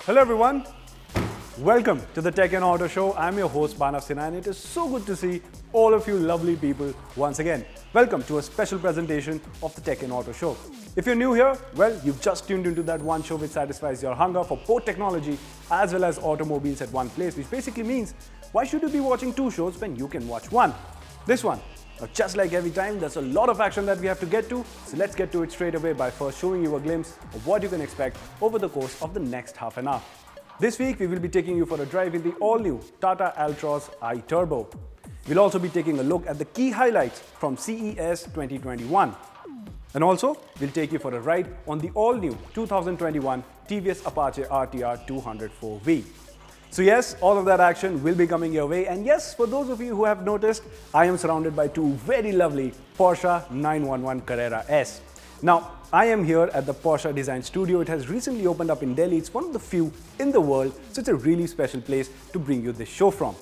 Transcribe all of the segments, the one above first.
Hello everyone, welcome to the Tech and Auto Show. I'm your host Manav Sinha and it is so good to see all of you lovely people once again. Welcome to a special presentation of the Tech and Auto Show. If you're new here, well, you've just tuned into that one show which satisfies your hunger for both technology as well as automobiles at one place, which basically means why should you be watching two shows when you can watch one? This one. Now, just like every time, there's a lot of action that we have to get to, so let's get to it straight away by first showing you a glimpse of what you can expect over the course of the next half an hour. This week, we will be taking you for a drive in the all-new Tata Altorz iTurbo. We'll also be taking a look at the key highlights from CES 2021. And also, we'll take you for a ride on the all-new 2021 TVS Apache RTR 204V. So yes, all of that action will be coming your way, and yes, for those of you who have noticed, I am surrounded by two very lovely Porsche 911 Carrera S. Now, I am here at the Porsche Design Studio. It has recently opened up in Delhi. It's one of the few in the world, so it's a really special place to bring you this show from.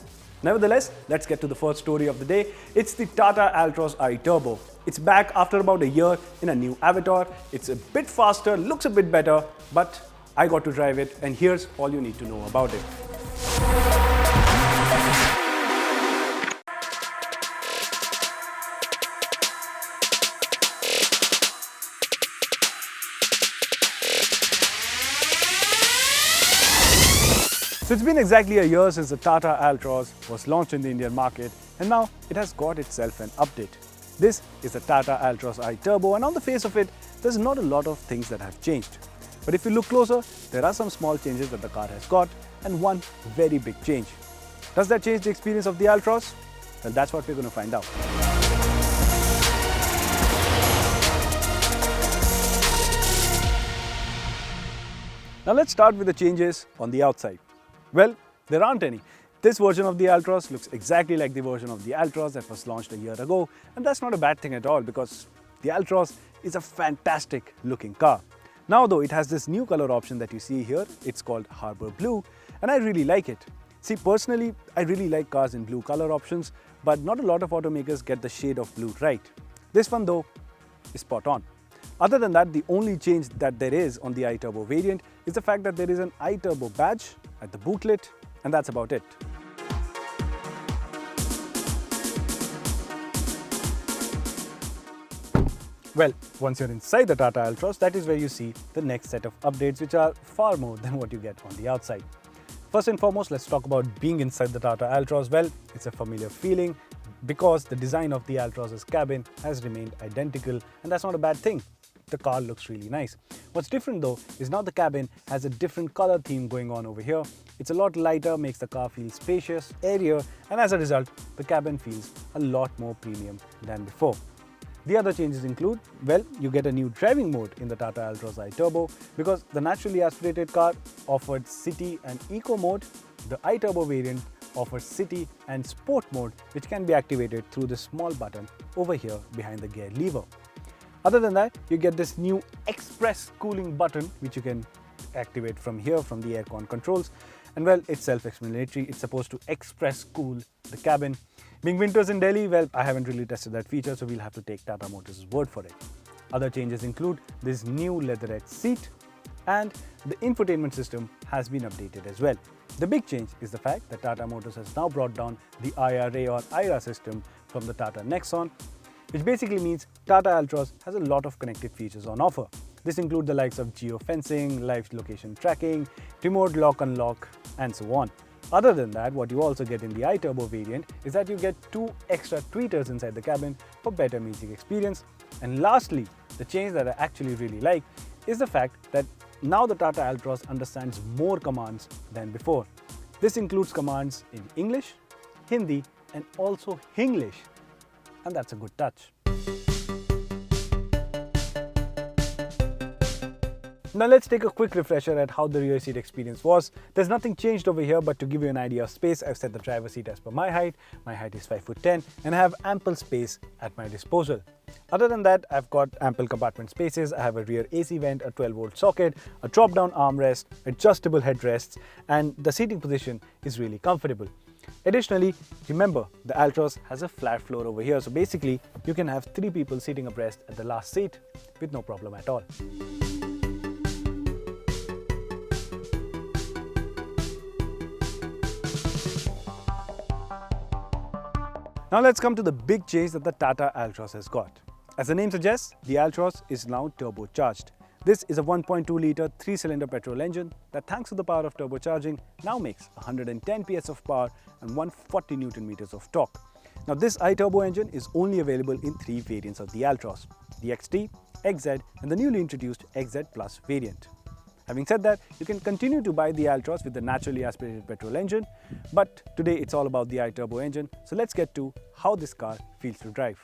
Nevertheless, let's get to the first story of the day. It's the Tata Altorz iTurbo. It's back after about a year in a new avatar. It's a bit faster, looks a bit better, but I got to drive it, and here's all you need to know about it. So it's been exactly a year since the Tata Altorz was launched in the Indian market, and now it has got itself an update. This is the Tata Altorz iTurbo, and on the face of it, there's not a lot of things that have changed. But if you look closer, there are some small changes that the car has got, and one very big change. Does that change the experience of the Altorz? Well, that's what we're going to find out. Now let's start with the changes on the outside. Well, there aren't any. This version of the Altorz looks exactly like the version of the Altorz that was launched a year ago, and that's not a bad thing at all because the Altorz is a fantastic looking car. Now though, it has this new color option that you see here. It's called Harbor Blue, and I really like it. See, personally, I really like cars in blue color options, but not a lot of automakers get the shade of blue right. This one though is spot on. Other than that, the only change that there is on the iTurbo variant is the fact that there is an iTurbo badge at the bootlet, and that's about it. Well, once you're inside the Tata Altorz, that is where you see the next set of updates, which are far more than what you get on the outside. First and foremost, let's talk about being inside the Tata Altorz. Well, it's a familiar feeling because the design of the Altorz's cabin has remained identical, and that's not a bad thing. The car looks really nice. What's different though is now the cabin has a different color theme going on over here. It's a lot lighter, makes the car feel spacious, airier, and as a result, the cabin feels a lot more premium than before. The other changes include, well, you get a new driving mode in the Tata Altorz iTurbo because the naturally aspirated car offered City and Eco mode. The iTurbo variant offers City and Sport mode, which can be activated through the small button over here behind the gear lever. Other than that, you get this new Express cooling button, which you can activate from here from the aircon controls. And well, it's self-explanatory. It's supposed to express cool the cabin. Being winters in Delhi, well, I haven't really tested that feature, so we'll have to take Tata Motors' word for it. Other changes include this new leatherette seat, and the infotainment system has been updated as well. The big change is the fact that Tata Motors has now brought down the IRA or IRA system from the Tata Nexon, which basically means Tata Altorz has a lot of connected features on offer. This includes the likes of geofencing, live location tracking, remote lock-unlock, and so on. Other than that, what you also get in the iTurbo variant is that you get two extra tweeters inside the cabin for better music experience. And lastly, the change that I actually really like is the fact that now the Tata Altorz understands more commands than before. This includes commands in English, Hindi, and also Hinglish. And that's a good touch. Now let's take a quick refresher at how the rear seat experience was. There's nothing changed over here, but to give you an idea of space, I've set the driver's seat as per my height. My height is 5'10", and I have ample space at my disposal. Other than that, I've got ample compartment spaces. I have a rear AC vent, a 12-volt socket, a drop-down armrest, adjustable headrests, and the seating position is really comfortable. Additionally, remember, the Altorz has a flat floor over here, so basically you can have 3 people sitting abreast at the last seat with no problem at all. Now let's come to the big change that the Tata Altorz has got. As the name suggests, the Altorz is now turbocharged. This is a 1.2-litre 3-cylinder petrol engine that, thanks to the power of turbocharging, now makes 110 PS of power and 140 Nm of torque. Now this iTurbo engine is only available in 3 variants of the Altorz: the XT, XZ and the newly introduced XZ Plus variant. Having said that, you can continue to buy the Altorz with the naturally aspirated petrol engine, but today it's all about the iTurbo engine, so let's get to how this car feels to drive.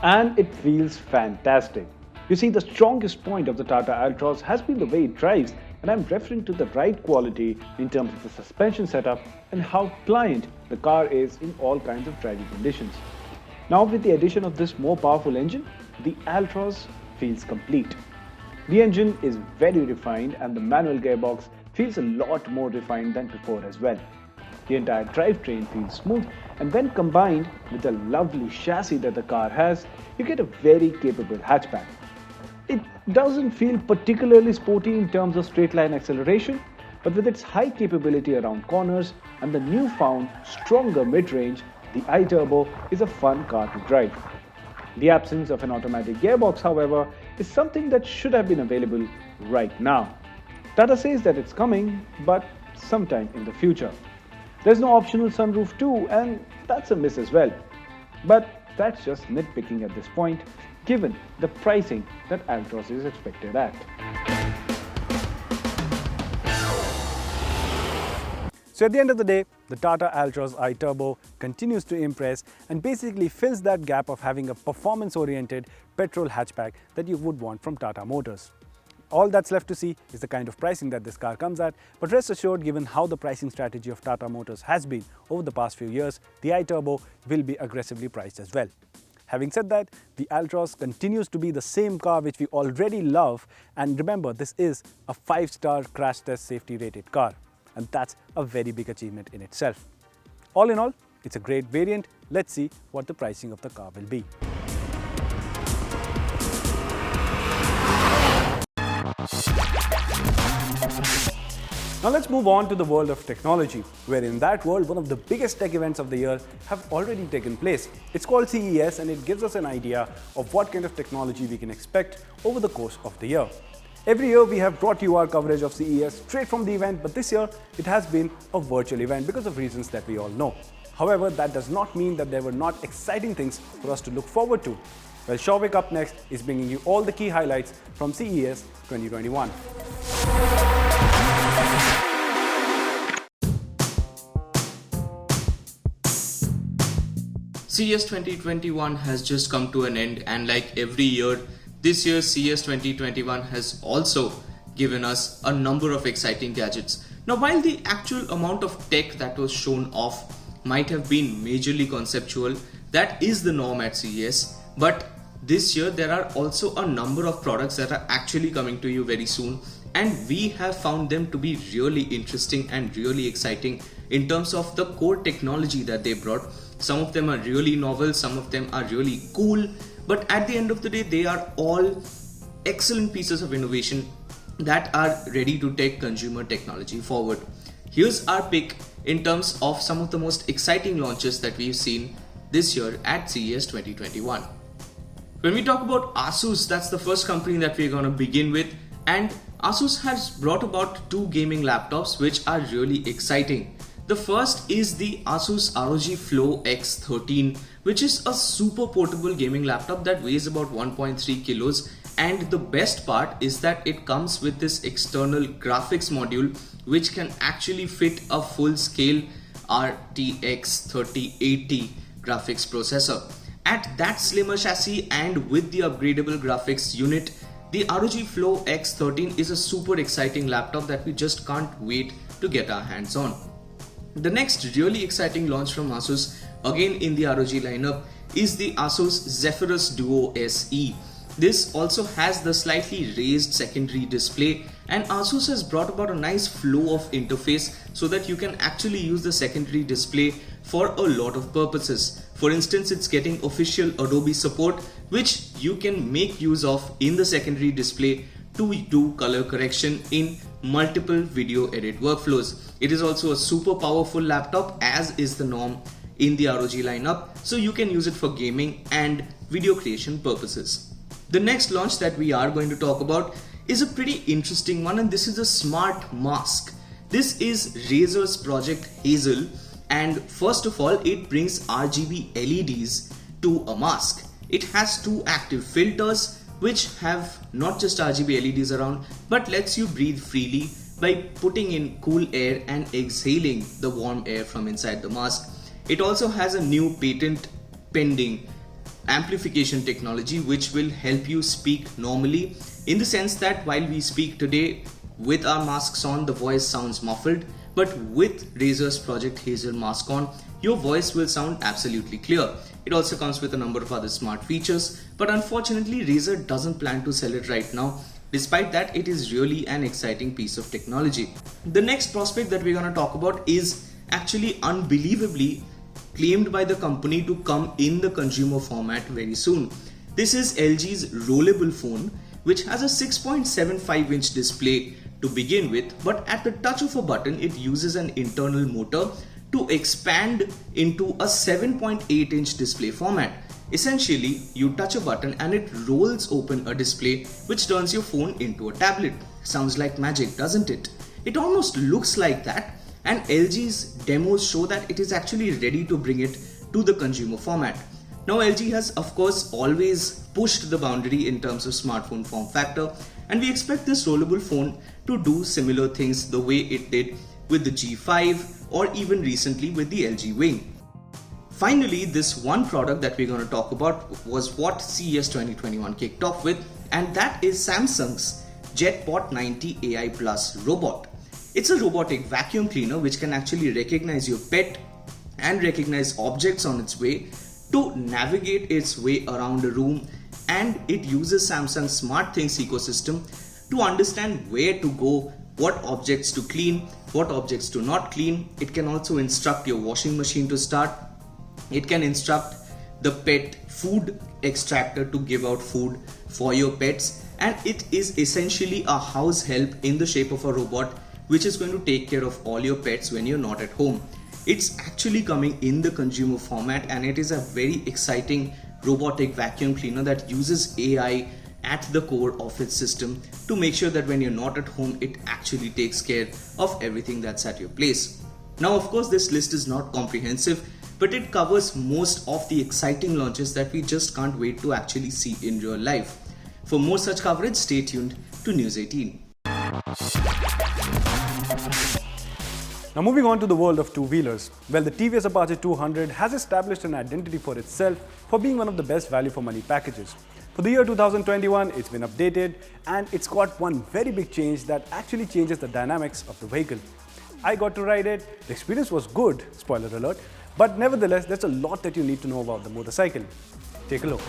And it feels fantastic. You see, the strongest point of the Tata Altorz has been the way it drives, and I'm referring to the ride quality in terms of the suspension setup and how pliant the car is in all kinds of driving conditions. Now with the addition of this more powerful engine, the Altorz feels complete. The engine is very refined and the manual gearbox feels a lot more refined than before as well. The entire drivetrain feels smooth, and when combined with the lovely chassis that the car has, you get a very capable hatchback. It doesn't feel particularly sporty in terms of straight line acceleration, but with its high capability around corners and the newfound stronger mid-range, the iTurbo is a fun car to drive. The absence of an automatic gearbox, however, is something that should have been available right now. Tata says that it's coming, but sometime in the future. There's no optional sunroof too, and that's a miss as well. But that's just nitpicking at this point, given the pricing that Altorz is expected at. So at the end of the day, the Tata Altorz iTurbo continues to impress and basically fills that gap of having a performance-oriented petrol hatchback that you would want from Tata Motors. All that's left to see is the kind of pricing that this car comes at, but rest assured, given how the pricing strategy of Tata Motors has been over the past few years, the iTurbo will be aggressively priced as well. Having said that, the Altorz continues to be the same car which we already love, and remember, this is a 5-star crash test safety rated car, and that's a very big achievement in itself. All in all, it's a great variant. Let's see what the pricing of the car will be. Now let's move on to the world of technology, where in that world, one of the biggest tech events of the year have already taken place. It's called CES, and it gives us an idea of what kind of technology we can expect over the course of the year. Every year we have brought you our coverage of CES straight from the event, but this year it has been a virtual event because of reasons that we all know. However, that does not mean that there were not exciting things for us to look forward to. Well, Shavik up next is bringing you all the key highlights from CES 2021. CES 2021 has just come to an end, and like every year, this year's CES 2021 has also given us a number of exciting gadgets. Now, while the actual amount of tech that was shown off might have been majorly conceptual, that is the norm at CES, but this year there are also a number of products that are actually coming to you very soon, and we have found them to be really interesting and really exciting in terms of the core technology that they brought. Some of them are really novel, some of them are really cool, but at the end of the day, they are all excellent pieces of innovation that are ready to take consumer technology forward. Here's our pick in terms of some of the most exciting launches that we've seen this year at CES 2021. When we talk about Asus, that's the first company that we're going to begin with, and Asus has brought about 2 gaming laptops which are really exciting. The first is the Asus ROG Flow X13, which is a super portable gaming laptop that weighs about 1.3 kilos, and the best part is that it comes with this external graphics module which can actually fit a full-scale RTX 3080 graphics processor. At that slimmer chassis and with the upgradable graphics unit, the ROG Flow X13 is a super exciting laptop that we just can't wait to get our hands on. The next really exciting launch from Asus, again in the ROG lineup, is the Asus Zephyrus Duo SE. This also has the slightly raised secondary display, and Asus has brought about a nice flow of interface so that you can actually use the secondary display for a lot of purposes. For instance, it's getting official Adobe support, which you can make use of in the secondary display to do color correction in multiple video edit workflows. It is also a super powerful laptop, as is the norm in the ROG lineup, so you can use it for gaming and video creation purposes. The next launch that we are going to talk about is a pretty interesting one, and this is a smart mask. This is Razer's Project Hazel, and first of all, it brings RGB LEDs to a mask. It has two active filters which have not just RGB LEDs around, but lets you breathe freely by putting in cool air and exhaling the warm air from inside the mask. It also has a new patent pending amplification technology which will help you speak normally, in the sense that while we speak today with our masks on, the voice sounds muffled, but with Razer's Project Hazel mask on, your voice will sound absolutely clear. It also comes with a number of other smart features, but unfortunately Razer doesn't plan to sell it right now. Despite that, it is really an exciting piece of technology. The next prospect that we're going to talk about is actually unbelievably claimed by the company to come in the consumer format very soon. This is LG's rollable phone, which has a 6.75-inch display to begin with, but at the touch of a button it uses an internal motor to expand into a 7.8-inch display format. Essentially, you touch a button and it rolls open a display which turns your phone into a tablet. Sounds like magic, doesn't it? It almost looks like that, and LG's demos show that it is actually ready to bring it to the consumer format. Now, LG has of course always pushed the boundary in terms of smartphone form factor, and we expect this rollable phone to do similar things the way it did with the G5 or even recently with the LG Wing. Finally, this one product that we're going to talk about was what CES 2021 kicked off with, and that is Samsung's JetBot 90 AI Plus robot. It's a robotic vacuum cleaner which can actually recognize your pet and recognize objects on its way to navigate its way around a room, and it uses Samsung's SmartThings ecosystem to understand where to go, what objects to clean, what objects to not clean. It can also instruct your washing machine to start. It can instruct the pet food extractor to give out food for your pets, and it is essentially a house help in the shape of a robot which is going to take care of all your pets when you're not at home. It's actually coming in the consumer format, and it is a very exciting robotic vacuum cleaner that uses AI at the core of its system to make sure that when you're not at home, it actually takes care of everything that's at your place. Now, of course, this list is not comprehensive, but it covers most of the exciting launches that we just can't wait to actually see in real life. For more such coverage, stay tuned to News 18. Now moving on to the world of two-wheelers. Well, the TVS Apache 200 has established an identity for itself for being one of the best value for money packages. For the year 2021, it's been updated, and it's got one very big change that actually changes the dynamics of the vehicle. I got to ride it, the experience was good, spoiler alert, but nevertheless, there's a lot that you need to know about the motorcycle. Take a look.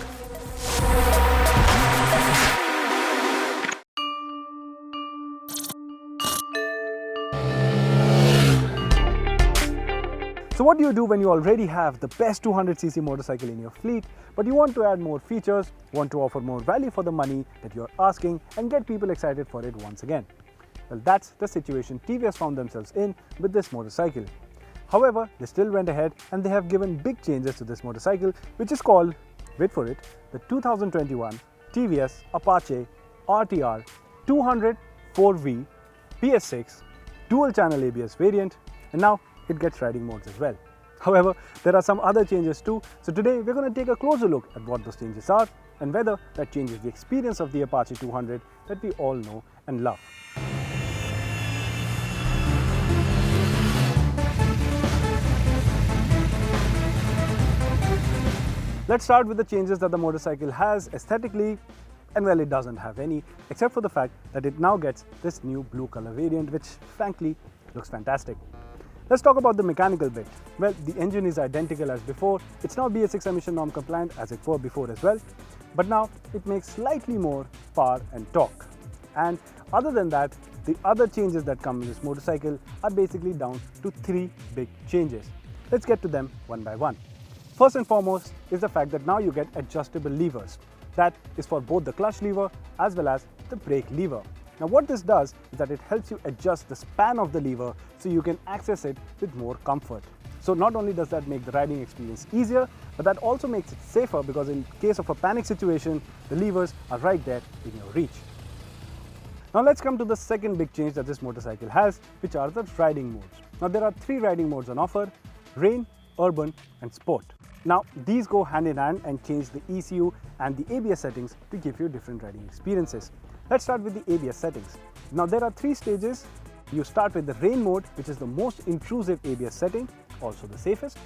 So what do you do when you already have the best 200cc motorcycle in your fleet, but you want to add more features, want to offer more value for the money that you're asking, and get people excited for it once again? Well, that's the situation TVS found themselves in with this motorcycle. However, they still went ahead and they have given big changes to this motorcycle, which is called, wait for it, the 2021 TVS Apache RTR 200 4V PS6 dual channel ABS variant, and now it gets riding modes as well. However, there are some other changes too, so today we're going to take a closer look at what those changes are and whether that changes the experience of the Apache 200 that we all know and love. Let's start with the changes that the motorcycle has aesthetically, and well, it doesn't have any, except for the fact that it now gets this new blue color variant, which frankly looks fantastic. Let's talk about the mechanical bit. Well, the engine is identical as before. It's now BS6 emission norm compliant as it were before as well, but now it makes slightly more power and torque. And other than that, the other changes that come in this motorcycle are basically down to three big changes. Let's get to them one by one. First and foremost is the fact that now you get adjustable levers. That is for both the clutch lever as well as the brake lever. Now what this does is that it helps you adjust the span of the lever so you can access it with more comfort. So not only does that make the riding experience easier, but that also makes it safer because in case of a panic situation, the levers are right there in your reach. Now let's come to the second big change that this motorcycle has, which are the riding modes. Now there are 3 riding modes on offer: rain, urban and sport. Now these go hand in hand and change the ECU and the ABS settings to give you different riding experiences. Let's start with the ABS settings. Now there are 3 stages. You start with the rain mode, which is the most intrusive ABS setting, also the safest.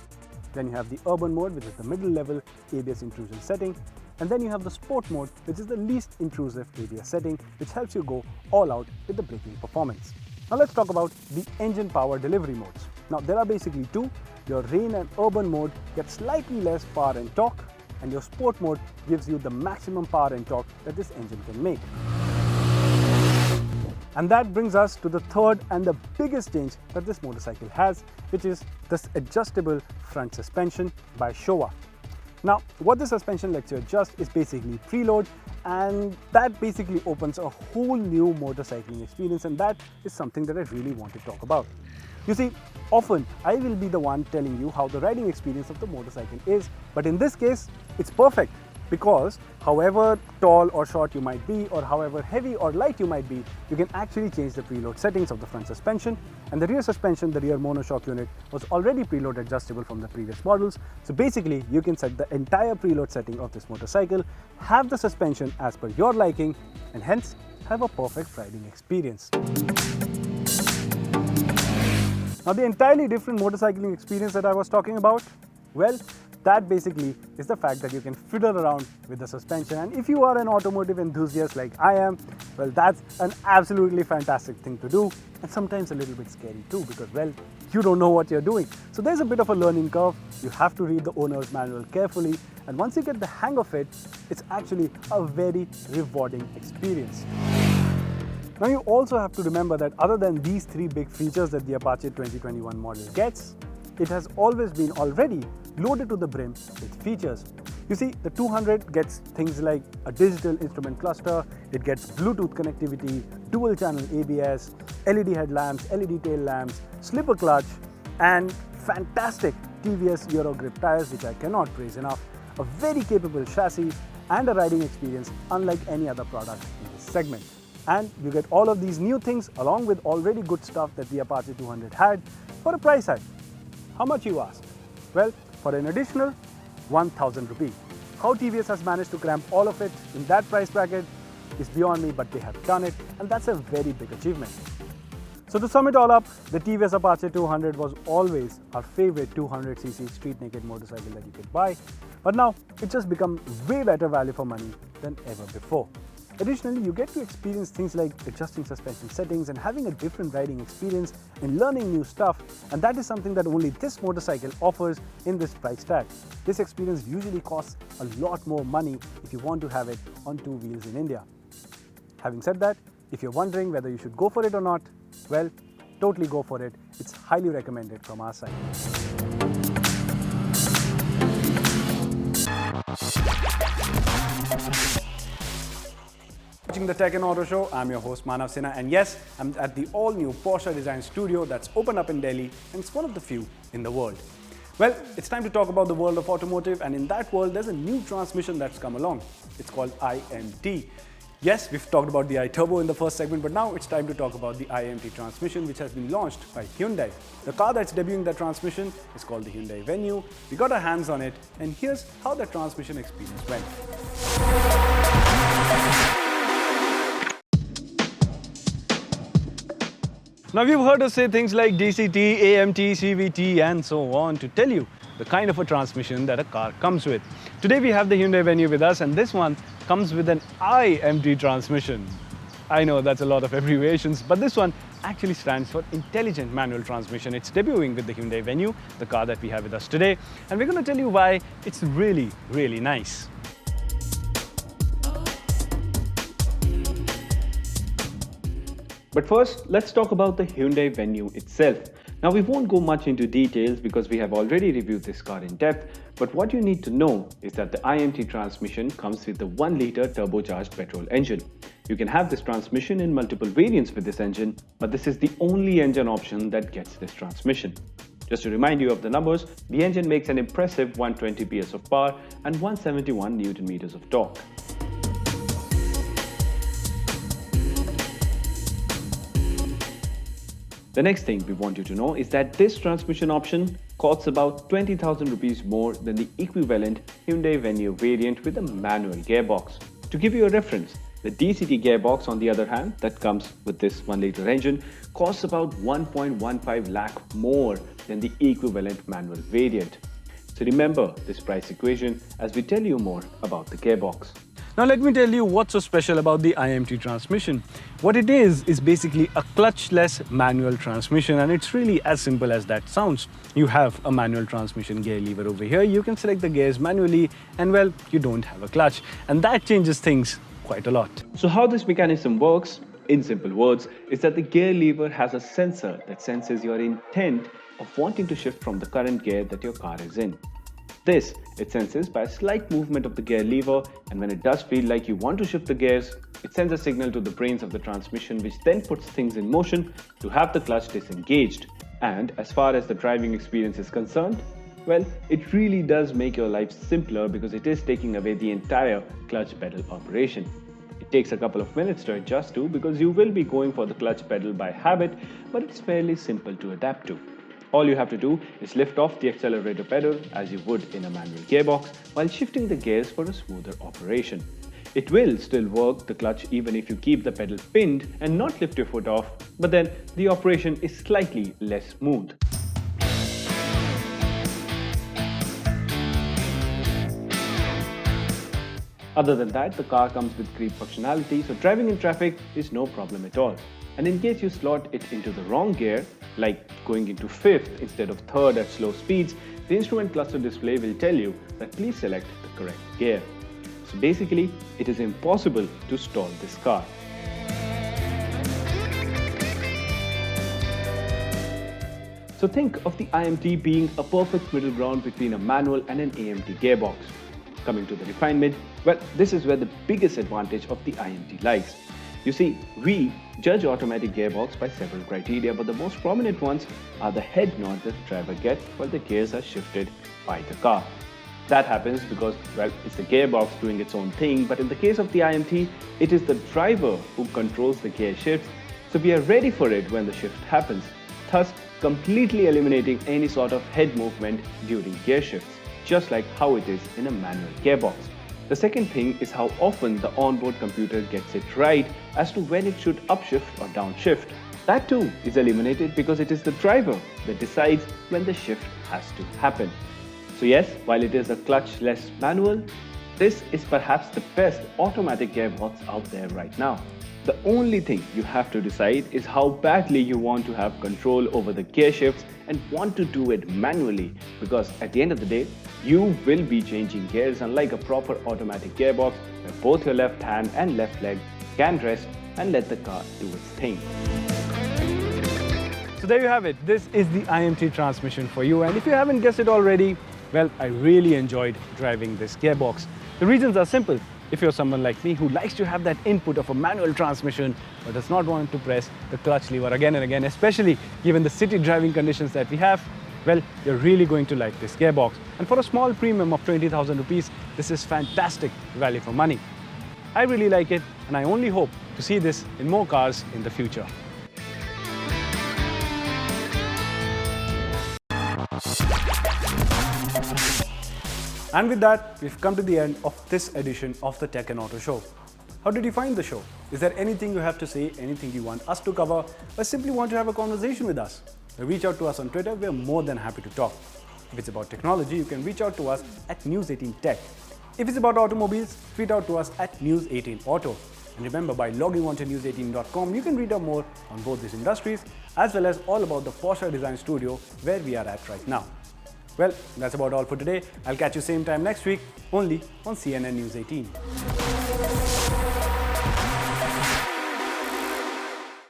Then you have the urban mode, which is the middle level ABS intrusion setting. And then you have the sport mode, which is the least intrusive ABS setting, which helps you go all out with the braking performance. Now let's talk about the engine power delivery modes. Now there are basically 2. Your rain and urban mode gets slightly less power and torque, and your sport mode gives you the maximum power and torque that this engine can make. And that brings us to the third and the biggest change that this motorcycle has, which is this adjustable front suspension by Showa. Now, what the suspension lets you adjust is basically preload, and that basically opens a whole new motorcycling experience, and that is something that I really want to talk about. You see, often I will be the one telling you how the riding experience of the motorcycle is, but in this case, it's perfect. Because however tall or short you might be, or however heavy or light you might be, you can actually change the preload settings of the front suspension. And the rear suspension, the rear monoshock unit, was already preload adjustable from the previous models. So basically, you can set the entire preload setting of this motorcycle, have the suspension as per your liking, and hence have a perfect riding experience. Now the entirely different motorcycling experience that I was talking about, well, that basically is the fact that you can fiddle around with the suspension, and if you are an automotive enthusiast like I am, well, that's an absolutely fantastic thing to do, and sometimes a little bit scary too, because, well, you don't know what you're doing. So there's a bit of a learning curve. You have to read the owner's manual carefully, and once you get the hang of it, it's actually a very rewarding experience. Now you also have to remember that other than these 3 big features that the Apache 2021 model gets, it has always been already loaded to the brim with features. You see, the 200 gets things like a digital instrument cluster, it gets Bluetooth connectivity, dual channel ABS, LED headlamps, LED tail lamps, slipper clutch, and fantastic TVS Euro grip tires, which I cannot praise enough, a very capable chassis, and a riding experience unlike any other product in this segment. And you get all of these new things along with already good stuff that the Apache 200 had for a price hike. How much, you ask? Well, for an additional 1,000 rupees. How TVS has managed to cram all of it in that price bracket is beyond me, but they have done it, and that's a very big achievement. So to sum it all up, the TVS Apache 200 was always our favorite 200cc street naked motorcycle that you could buy, but now it's just become way better value for money than ever before. Additionally, you get to experience things like adjusting suspension settings and having a different riding experience and learning new stuff, and that is something that only this motorcycle offers in this price tag. This experience usually costs a lot more money if you want to have it on 2 wheels in India. Having said that, if you're wondering whether you should go for it or not, well, totally go for it. It's highly recommended from our side. Watching the Tech and Auto Show, I'm your host Manav Sinha, and yes, I'm at the all-new Porsche design studio that's opened up in Delhi, and it's one of the few in the world. Well, it's time to talk about the world of automotive, and in that world, there's a new transmission that's come along. It's called IMT. Yes, we've talked about the iTurbo in the first segment, but now it's time to talk about the IMT transmission, which has been launched by Hyundai. The car that's debuting the transmission is called the Hyundai Venue. We got our hands on it, and here's how the transmission experience went. Now, we've heard us say things like DCT, AMT, CVT, and so on to tell you the kind of a transmission that a car comes with. Today, we have the Hyundai Venue with us, and this one comes with an IMT transmission. I know that's a lot of abbreviations, but this one actually stands for Intelligent Manual Transmission. It's debuting with the Hyundai Venue, the car that we have with us today, and we're going to tell you why it's really, really nice. But first, let's talk about the Hyundai Venue itself. Now, we won't go much into details because we have already reviewed this car in depth, but what you need to know is that the IMT transmission comes with the 1-liter turbocharged petrol engine. You can have this transmission in multiple variants with this engine, but this is the only engine option that gets this transmission. Just to remind you of the numbers, the engine makes an impressive 120 PS of power and 171 Newton meters of torque. The next thing we want you to know is that this transmission option costs about 20,000 rupees more than the equivalent Hyundai Venue variant with a manual gearbox. To give you a reference, the DCT gearbox, on the other hand, that comes with this 1-liter engine costs about 1.15 lakh more than the equivalent manual variant. So remember this price equation as we tell you more about the gearbox. Now let me tell you what's so special about the IMT transmission. What it is basically a clutchless manual transmission, and it's really as simple as that sounds. You have a manual transmission gear lever over here, you can select the gears manually, and well, you don't have a clutch, and that changes things quite a lot. So how this mechanism works, in simple words, is that the gear lever has a sensor that senses your intent of wanting to shift from the current gear that your car is in. This it senses by a slight movement of the gear lever, and when it does feel like you want to shift the gears, it sends a signal to the brains of the transmission, which then puts things in motion to have the clutch disengaged. And as far as the driving experience is concerned, well, it really does make your life simpler because it is taking away the entire clutch pedal operation. It takes a couple of minutes to adjust to because you will be going for the clutch pedal by habit, but it's fairly simple to adapt to. All you have to do is lift off the accelerator pedal as you would in a manual gearbox while shifting the gears for a smoother operation. It will still work the clutch even if you keep the pedal pinned and not lift your foot off, but then the operation is slightly less smooth. Other than that, the car comes with creep functionality, so driving in traffic is no problem at all. And in case you slot it into the wrong gear, like going into 5th instead of 3rd at slow speeds, the instrument cluster display will tell you that please select the correct gear. So basically, it is impossible to stall this car. So think of the IMT being a perfect middle ground between a manual and an AMT gearbox. Coming to the refinement, well, this is where the biggest advantage of the IMT lies. You see, we judge automatic gearbox by several criteria, but the most prominent ones are the head nod that the driver gets while the gears are shifted by the car. That happens because, well, it's the gearbox doing its own thing, but in the case of the IMT, it is the driver who controls the gear shifts, so we are ready for it when the shift happens, thus completely eliminating any sort of head movement during gear shifts, just like how it is in a manual gearbox. The second thing is how often the onboard computer gets it right as to when it should upshift or downshift. That too is eliminated because it is the driver that decides when the shift has to happen. So yes, while it is a clutchless manual, this is perhaps the best automatic gearbox out there right now. The only thing you have to decide is how badly you want to have control over the gear shifts and want to do it manually, because at the end of the day, you will be changing gears unlike a proper automatic gearbox where both your left hand and left leg can rest and let the car do its thing. So there you have it. This is the IMT transmission for you, and if you haven't guessed it already, well, I really enjoyed driving this gearbox. The reasons are simple. If you're someone like me who likes to have that input of a manual transmission but does not want to press the clutch lever again and again, especially given the city driving conditions that we have, well, you're really going to like this gearbox. And for a small premium of 20,000 rupees, this is fantastic value for money. I really like it, and I only hope to see this in more cars in the future. And with that, we've come to the end of this edition of the Tech and Auto Show. How did you find the show? Is there anything you have to say, anything you want us to cover, or simply want to have a conversation with us? Reach out to us on Twitter, we're more than happy to talk. If it's about technology, you can reach out to us at News18Tech. If it's about automobiles, tweet out to us at News18Auto. And remember, by logging on to news18.com, you can read out more on both these industries, as well as all about the Porsche Design Studio, where we are at right now. Well, that's about all for today. I'll catch you same time next week, only on CNN News 18.